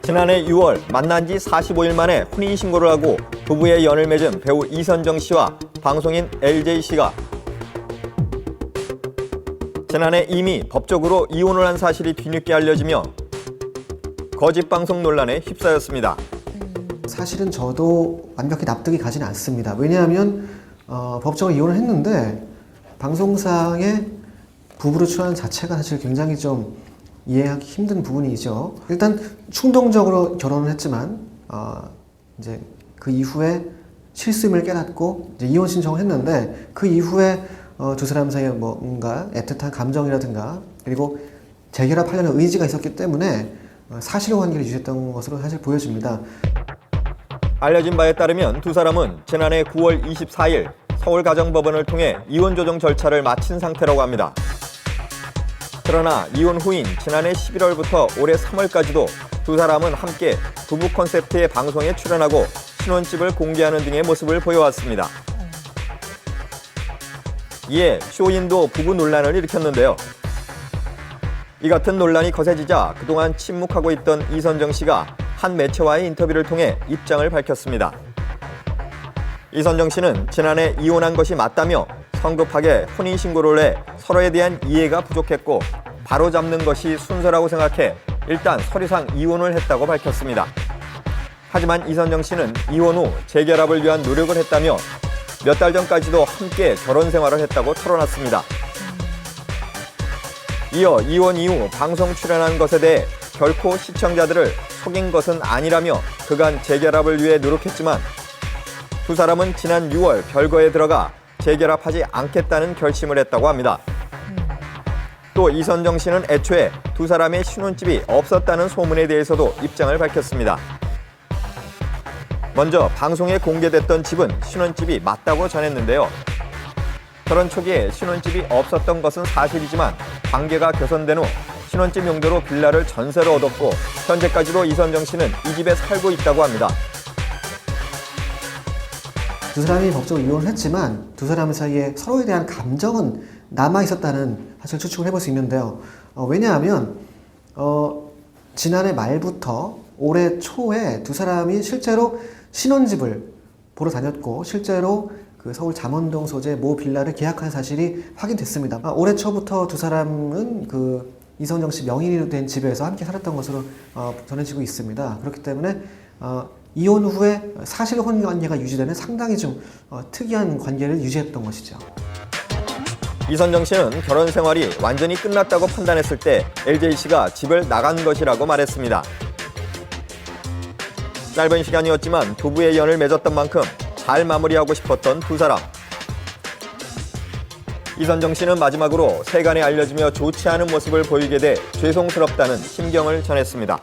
지난해 6월 만난 지 45일 만에 혼인신고를 하고 부부의 연을 맺은 배우 이선정 씨와 방송인 LJ 씨가 지난해 이미 법적으로 이혼을 한 사실이 뒤늦게 알려지며 거짓 방송 논란에 휩싸였습니다. 사실은 저도 완벽히 납득이 가지는 않습니다. 왜냐하면 법적으로 이혼을 했는데 방송상의 부부로 출연하는 자체가 사실 굉장히 좀 이해하기 힘든 부분이죠. 일단 충동적으로 결혼을 했지만 이제 그 이후에 실수임을 깨닫고 이제 이혼 신청을 했는데 그 이후에 두 사람 사이에 뭔가 애틋한 감정이라든가 그리고 재결합하려는 의지가 있었기 때문에 사실관계를 유지했던 것으로 사실 보여집니다. 알려진 바에 따르면 두 사람은 지난해 9월 24일 서울가정법원을 통해 이혼 조정 절차를 마친 상태라고 합니다. 그러나 이혼 후인 지난해 11월부터 올해 3월까지도 두 사람은 함께 부부 콘셉트의 방송에 출연하고 신혼집을 공개하는 등의 모습을 보여왔습니다. 이에 쇼인도 부부 논란을 일으켰는데요. 이 같은 논란이 거세지자 그동안 침묵하고 있던 이선정 씨가 한 매체와의 인터뷰를 통해 입장을 밝혔습니다. 이선정 씨는 지난해 이혼한 것이 맞다며 성급하게 혼인신고를 해 서로에 대한 이해가 부족했고 바로잡는 것이 순서라고 생각해 일단 서류상 이혼을 했다고 밝혔습니다. 하지만 이선정 씨는 이혼 후 재결합을 위한 노력을 했다며 몇 달 전까지도 함께 결혼 생활을 했다고 털어놨습니다. 이어 이혼 이후 방송 출연한 것에 대해 결코 시청자들을 속인 것은 아니라며 그간 재결합을 위해 노력했지만 두 사람은 지난 6월 별거에 들어가 재결합하지 않겠다는 결심을 했다고 합니다. 또 이선정 씨는 애초에 두 사람의 신혼집이 없었다는 소문에 대해서도 입장을 밝혔습니다. 먼저 방송에 공개됐던 집은 신혼집이 맞다고 전했는데요. 결혼 초기에 신혼집이 없었던 것은 사실이지만 관계가 개선된 후 신혼집 용도로 빌라를 전세로 얻었고 현재까지도 이선정 씨는 이 집에 살고 있다고 합니다. 두 사람이 법적으로 이혼을 했지만 두 사람 사이에 서로에 대한 감정은 남아있었다는 사실 추측을 해볼 수 있는데요. 왜냐하면 지난해 말부터 올해 초에 두 사람이 실제로 신혼집을 보러 다녔고 실제로 그 서울 잠원동 소재 모 빌라를 계약한 사실이 확인됐습니다. 올해 초부터 두 사람은 그 이선정 씨 명의로 된 집에서 함께 살았던 것으로 전해지고 있습니다. 그렇기 때문에 이혼 후에 사실 혼인 관계가 유지되는 상당히 좀 특이한 관계를 유지했던 것이죠. 이선정 씨는 결혼 생활이 완전히 끝났다고 판단했을 때 LJ 씨가 집을 나간 것이라고 말했습니다. 짧은 시간이었지만 부부의 연을 맺었던 만큼 잘 마무리하고 싶었던 두 사람. 이선정 씨는 마지막으로 세간에 알려지며 좋지 않은 모습을 보이게 돼 죄송스럽다는 심경을 전했습니다.